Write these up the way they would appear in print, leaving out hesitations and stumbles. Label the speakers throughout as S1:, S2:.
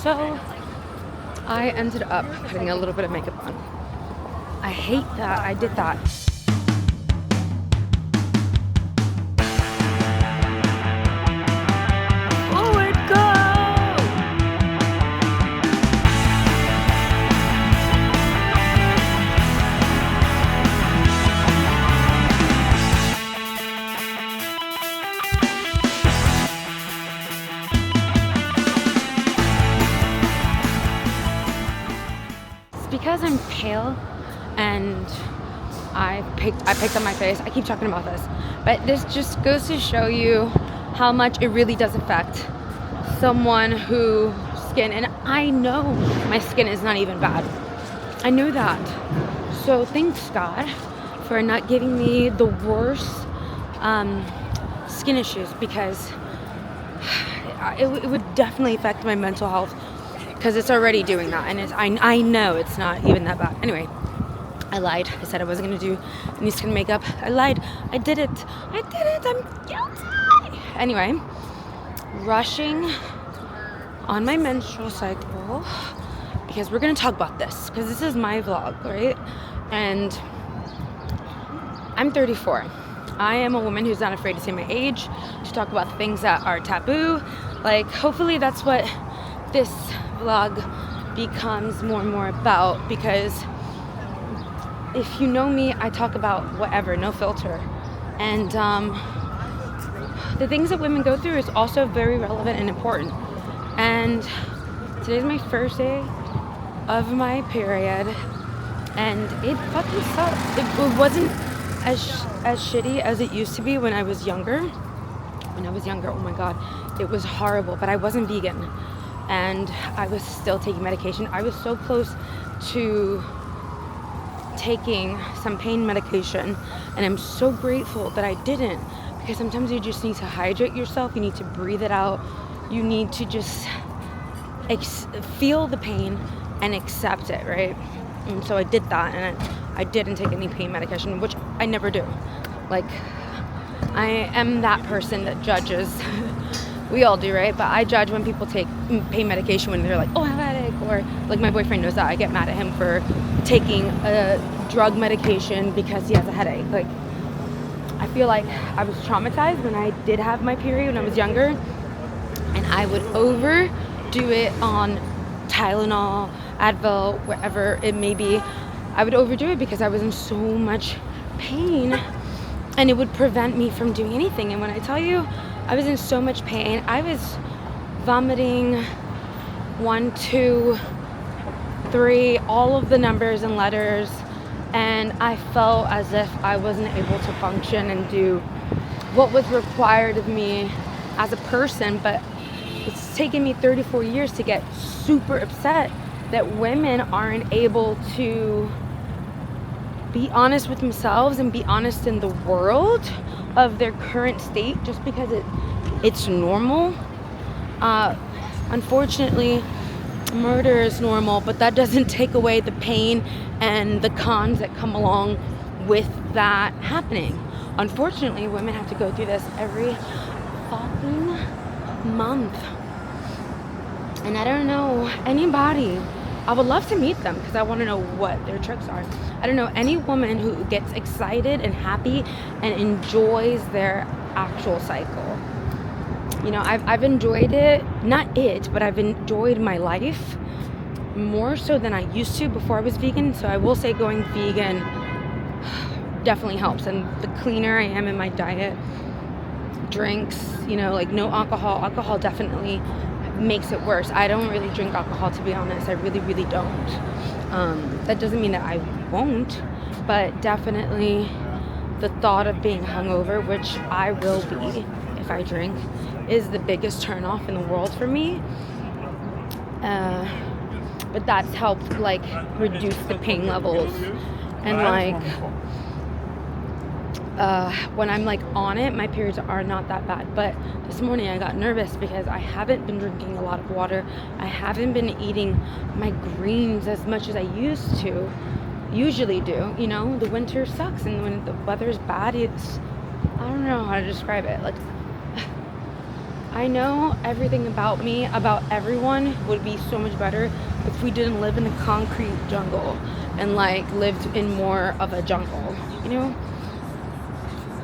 S1: So I ended up putting a little bit of makeup on. I hate that I did that. Forward go! It's because I'm pale and I picked up my face. I keep talking about this, but this just goes to show you how much it really does affect someone whose skin, and I know my skin is not even bad. I know that. So thanks God for not giving me the worst skin issues, because it would definitely affect my mental health, because it's already doing that, and I know it's not even that bad. Anyway, I lied. I said I wasn't going to do any skin makeup. I lied. I did it. I'm guilty. Anyway, rushing on my menstrual cycle, because we're going to talk about this, because this is my vlog, right? And I'm 34. I am a woman who's not afraid to say my age, to talk about things that are taboo. Like, hopefully that's what this vlog becomes more and more about, because if you know me, I talk about whatever, no filter. And the things that women go through is also very relevant and important. And today's my first day of my period, and it fucking sucked. It wasn't as shitty as it used to be when I was younger. Oh my God, it was horrible. But I wasn't vegan, and I was still taking medication. I was so close to taking some pain medication, and I'm so grateful that I didn't, because sometimes you just need to hydrate yourself. You need to breathe it out. You need to just feel the pain and accept it, right? And so I did that, and I didn't take any pain medication, which I never do. Like, I am that person that judges. We all do, right? But I judge when people take pain medication when they're like, oh, I have a headache. Or like, my boyfriend knows that I get mad at him for taking a drug medication because he has a headache. Like, I feel like I was traumatized when I did have my period when I was younger, and I would overdo it on Tylenol, Advil, whatever it may be. I would overdo it because I was in so much pain, and it would prevent me from doing anything. And when I tell you I was in so much pain, I was vomiting 1, 2, 3, all of the numbers and letters, and I felt as if I wasn't able to function and do what was required of me as a person. But it's taken me 34 years to get super upset that women aren't able to be honest with themselves and be honest in the world of their current state, just because it's normal. Unfortunately, murder is normal, but that doesn't take away the pain and the cons that come along with that happening. Unfortunately, women have to go through this every fucking month. And I don't know anybody. I would love to meet them, because I want to know what their tricks are. I don't know any woman who gets excited and happy and enjoys their actual cycle. You know, I've enjoyed it, but I've enjoyed my life more so than I used to before I was vegan. So I will say going vegan definitely helps. And the cleaner I am in my diet, drinks, you know, like no alcohol. Alcohol definitely makes it worse. I don't really drink alcohol, to be honest. I really, really don't. That doesn't mean that I won't, but definitely the thought of being hungover, which I will be if I drink, is the biggest turnoff in the world for me. But that's helped like reduce the pain levels, and like when I'm like on it, my periods are not that bad. But this morning I got nervous because I haven't been drinking a lot of water. I haven't been eating my greens as much as I usually do. You know, the winter sucks, and when the weather's bad, I don't know how to describe it. Like, I know everything about me, about everyone, would be so much better if we didn't live in a concrete jungle and like lived in more of a jungle, you know?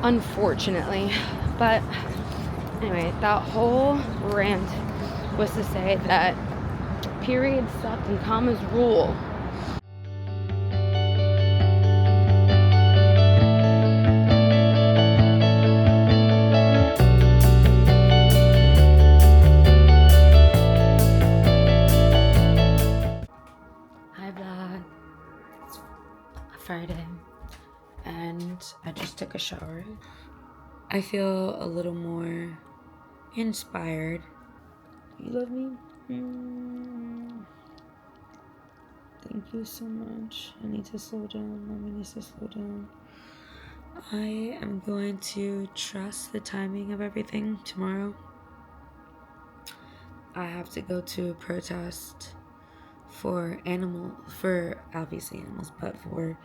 S1: Unfortunately. But anyway, that whole rant was to say that periods suck and commas rule. Hi vlog. It's Friday and I just took a shower. I feel a little more inspired. You love me? Thank you so much. I need to slow down. Mommy needs to slow down. I am going to trust the timing of everything tomorrow. I have to go to a protest for obviously animals, but for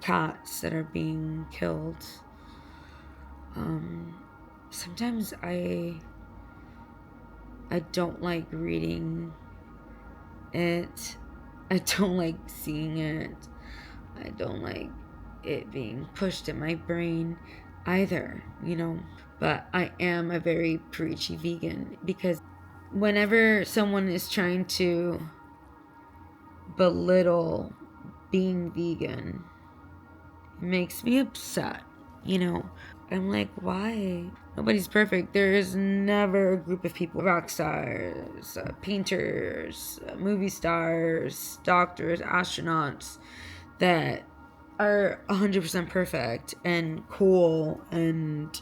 S1: cats that are being killed. Sometimes I don't like reading it. I don't like seeing it. I don't like it being pushed in my brain either, you know. But I am a very preachy vegan, because whenever someone is trying to belittle being vegan, it makes me upset, you know. I'm like, why? Nobody's perfect. There is never a group of people, rock stars, painters, movie stars, doctors, astronauts, that are 100% perfect and cool and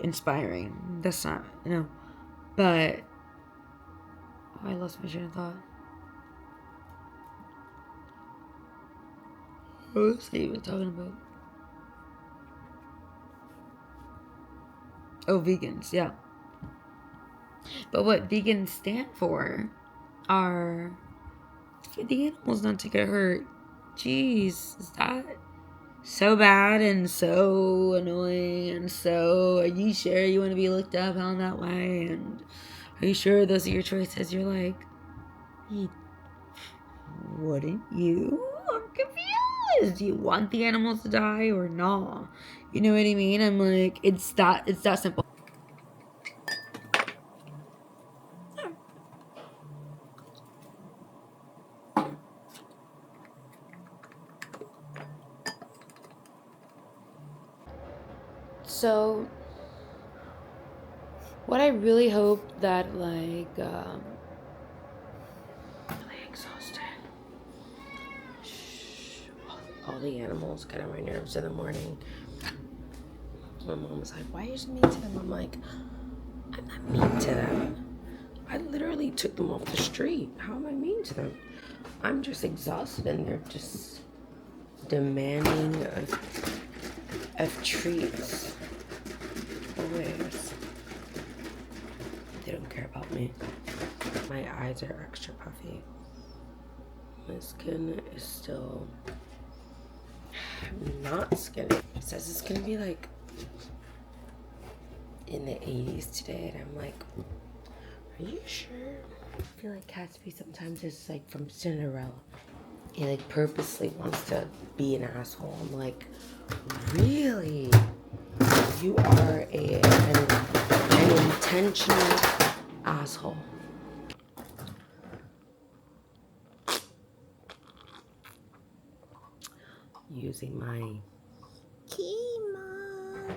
S1: inspiring. That's not, you know. But I lost my train of thought. What was I even talking about? Oh, vegans, yeah. But what vegans stand for are for the animals not to get hurt. Jeez, is that so bad and so annoying? And so, are you sure you want to be looked up on that way? And are you sure those are your choices? You're like, wouldn't you? I'm confused. Do you want the animals to die or not? You know what I mean? I'm like, it's that simple. So, what I really hope that, like, really exhausted.
S2: All the animals get on my nerves in the morning. My mom was like, why are you so mean to them? I'm like, I'm not mean to them. I literally took them off the street. How am I mean to them? I'm just exhausted and they're just demanding of treats. Always. They don't care about me. My eyes are extra puffy. My skin is still not skinny. It says it's gonna be like in the 80s today, and I'm like, are you sure? I feel like Gatsby sometimes is like from Cinderella. He like purposely wants to be an asshole. I'm like, really? You are an intentional asshole. Using my key mug.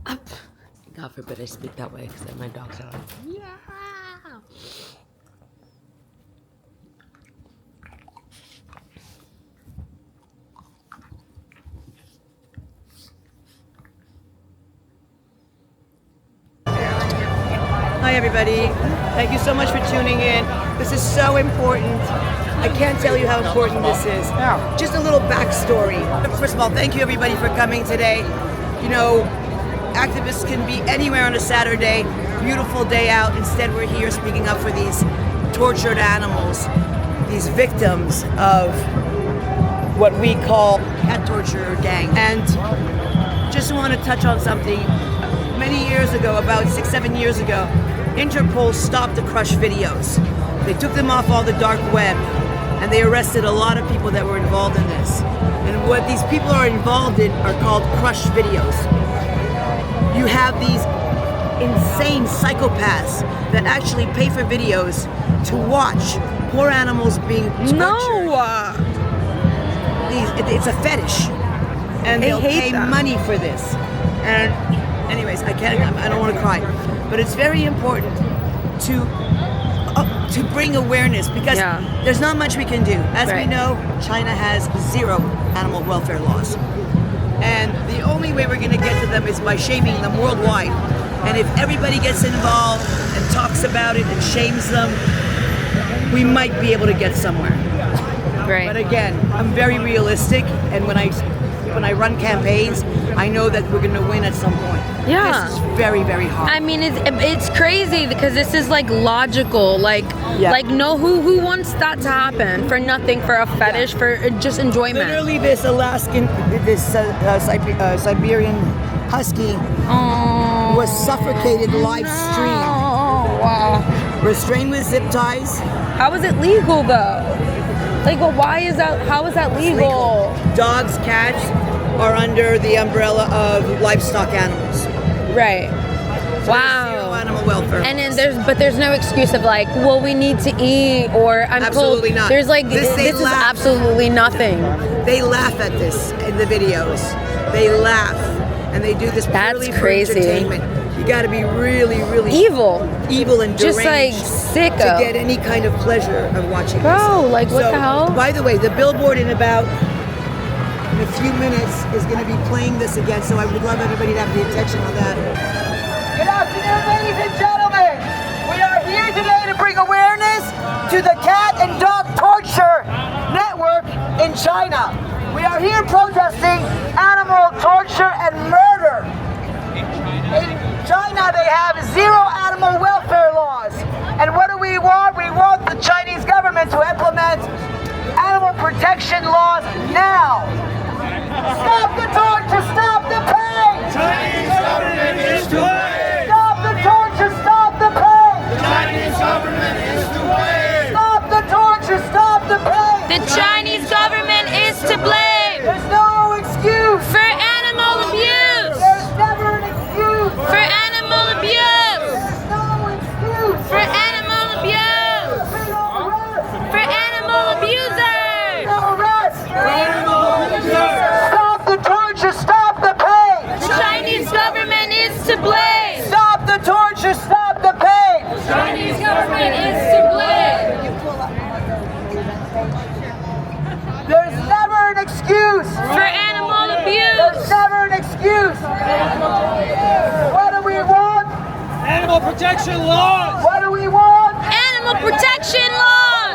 S2: Up. God forbid I speak that way, because then my dogs are like, yeah.
S3: Hi everybody, thank you so much for tuning in. This is so important. I can't tell you how important this is. Just a little backstory. First of all, thank you everybody for coming today. You know, activists can be anywhere on a Saturday, beautiful day out. Instead we're here speaking up for these tortured animals, these victims of what we call cat torture gang. And just want to touch on something. many years ago, about 6-7 years ago, Interpol stopped the crush videos. They took them off all the dark web, and they arrested a lot of people that were involved in this. And what these people are involved in are called crush videos. You have these insane psychopaths that actually pay for videos to watch poor animals being tortured. It's a fetish, and they'll pay money for this. And anyways, I don't want to cry, but it's very important to bring awareness, because there's not much we can do. As we know, China has 0 animal welfare laws, and the only way we're going to get to them is by shaming them worldwide. And if everybody gets involved and talks about it and shames them, we might be able to get somewhere.
S1: Right.
S3: But again, I'm very realistic, and when I run campaigns, I know that we're going to win at some point.
S1: Yeah.
S3: This is very, very hard.
S1: I mean, it's crazy because this is like logical. Like no, who wants that to happen for nothing, for a fetish, for just enjoyment?
S3: Literally, this Siberian husky was suffocated live stream.
S1: Oh, wow.
S3: Restrained with zip ties.
S1: How is it legal though? Like, well, why is that? How is that legal?
S3: Dogs, cats are under the umbrella of livestock animals.
S1: Right.
S3: So
S1: Wow.
S3: Zero animal welfare.
S1: And then there's no excuse of like, well, we need to eat, or I'm
S3: Absolutely
S1: told
S3: not.
S1: there's like this is
S3: laugh.
S1: absolutely nothing.
S3: They laugh at this in the videos. They laugh, and they do this purely
S1: That's
S3: for
S1: crazy.
S3: entertainment. You got to be really, really
S1: Evil
S3: and
S1: Just like
S3: deranged
S1: sicko.
S3: to get any kind of pleasure of watching
S1: Bro,
S3: this.
S1: like, what
S3: So,
S1: the hell?
S3: By the way, the billboard in a few minutes is going to be playing this again, so I would love everybody to have the attention on that. Good afternoon, ladies and gentlemen. We are here today to bring awareness to the cat and dog torture network in China. We are here protesting animal torture and murder. In China, they have 0 animal welfare laws. And what do we want? We want the Chinese government to implement animal protection laws now. Stop the torture, stop the pain!
S4: Chinese government is to blame!
S3: Stop the torture, stop the pain!
S4: Chinese government is to blame!
S3: Stop the torture, stop the pain!
S1: The Chinese government is to blame
S3: There's no excuse!
S1: for animal abuse.
S3: There's never an excuse!
S1: For animal abuse.
S3: There's no excuse!
S1: For animal abuse.
S3: No arrest!
S1: For animal abusers.
S3: No arrest!
S4: Animal abuse!
S3: Stop the torture, stop the pain!
S1: The Chinese government is to blame.
S3: Stop the torture, stop the pain!
S1: Chinese government is to blame.
S3: There's never an excuse!
S1: For animal
S3: There's
S1: abuse.
S3: never an excuse! What do we want?
S4: Animal protection laws!
S3: What do we want?
S1: Animal protection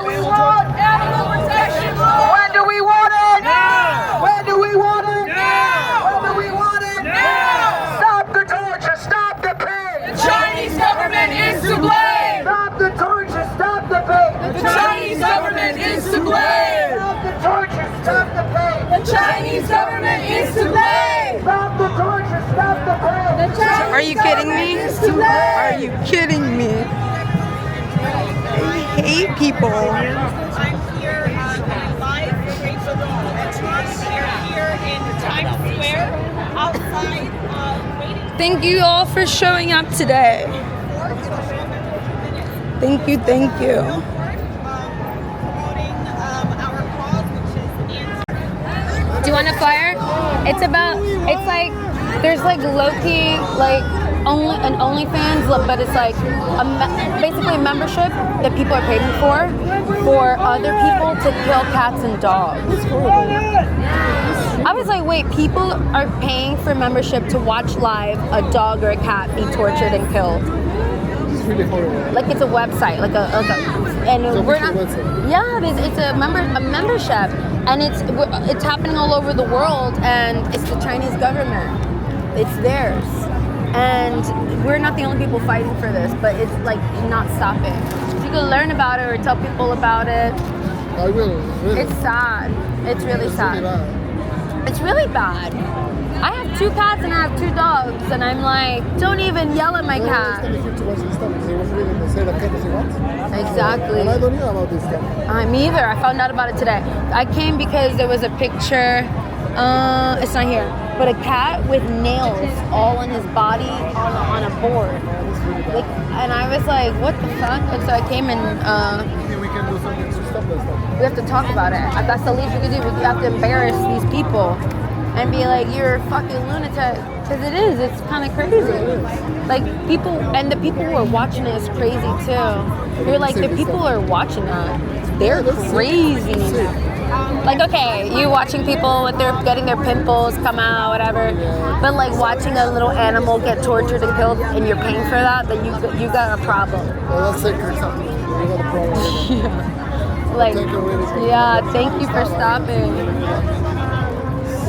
S3: We
S1: laws.
S3: want animal protection law. When do we want it?
S4: Now!
S3: When do we want it?
S4: Now!
S3: When do we want it?
S4: Now!
S3: Stop the torture, stop the pain.
S4: Chinese government is to blame!
S3: Stop the torture, stop the pain.
S4: The Chinese government is to blame!
S3: Stop the torture, stop the pain.
S4: The Chinese government is to blame!
S3: Stop the torture, stop the pain.
S1: Are you kidding me? Are you kidding me? I hate people.
S5: I'm here live with here in Times Square, outside waiting
S1: Thank you all for showing up today. Thank you, thank you.
S5: promoting our cause, which is
S1: Do you want a flyer? It's like, there's like low-key, like an OnlyFans, but it's like basically a membership that people are paying for other people to kill cats and dogs. I was like, wait, people are paying for membership to watch live a dog or a cat be tortured and killed. Like it's a website, and we're not. Yeah, it's a membership, and it's happening all over the world, and it's the Chinese government. It's theirs, and we're not the only people fighting for this, but it's like not stopping. If you can learn about it or tell people about it,
S6: I will. Really.
S1: it's sad. It's really sad.
S6: Really bad.
S1: It's really bad. I have 2 cats and I have 2 dogs, and I'm like, don't even yell at my cat. Exactly.
S6: And I don't know about this stuff.
S1: Me either. I found out about it today. I came because there was a picture. It's not here, but a cat with nails all on his body on a board. Like, and I was like, what the fuck? And so I came and
S6: Maybe we can do something to stop that stuff.
S1: we have to talk about it. That's the least we can do. We have to embarrass these people and be like, you're a fucking lunatic. Because it is. It's kind of crazy. Like, people, and the people who are watching it is crazy too. You're like, the people who are watching that, they're crazy. Like, okay, you watching people with their getting their pimples come out, whatever. But like watching a little animal get tortured and killed, and you're paying for that, then you got a problem.
S6: Well, let's say, for example, we got a problem.
S1: Like, yeah, thank you for stopping.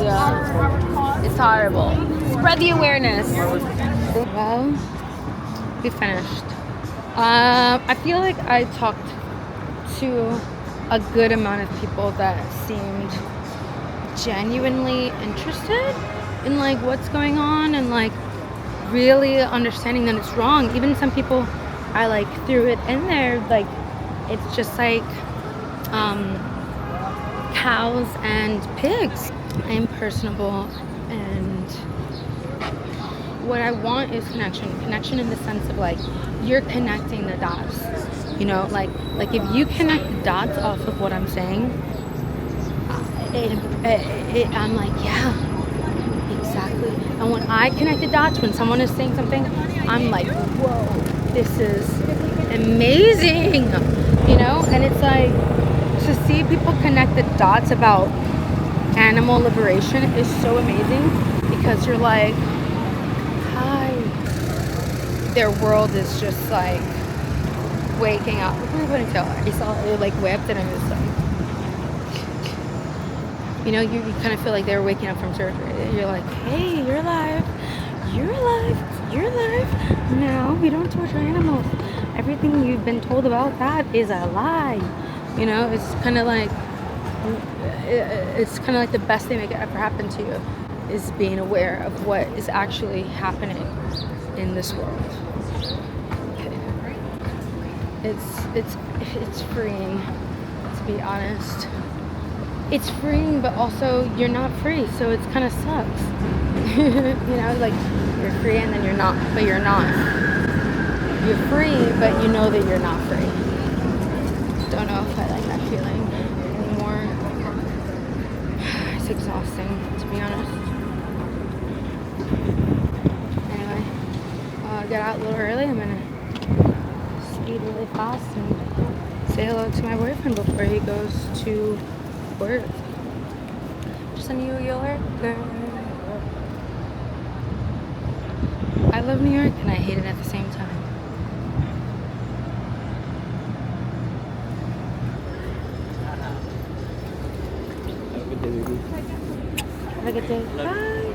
S1: Yeah, it's horrible. Spread the awareness. Well, we finished. I feel like I talked to a good amount of people that seemed genuinely interested in like what's going on and like really understanding that it's wrong. Even some people I like threw it in there, like it's just like cows and pigs. I am personable, and what I want is connection in the sense of like you're connecting the dots, you know, like if you connect the dots off of what I'm saying, I'm like, yeah, exactly. And when I connect the dots, when someone is saying something, I'm like, whoa, this is amazing, you know. And it's like to see people connect the dots about animal liberation is so amazing, because you're like, hi, their world is just like waking up. Look at my ponytail. I saw it like whipped and I was like, you know, you kind of feel like they're waking up from surgery. You're like, hey, you're alive, you're alive, you're alive. No, we don't torture animals. Everything you've been told about that is a lie. You know, it's kind of like the best thing that could ever happen to you is being aware of what is actually happening in this world. It's freeing, to be honest. It's freeing, but also you're not free, so it kind of sucks. You know, like you're free and then you're not, but you're not. You're free, but you know that you're not free. Don't know if I like that feeling anymore. It's exhausting, to be honest. Anyway, I got out a little early. I'm gonna speed really fast and say hello to my boyfriend before he goes to work. Just a New Yorker. I love New York and I hate it at the same time. Have a good day. Bye.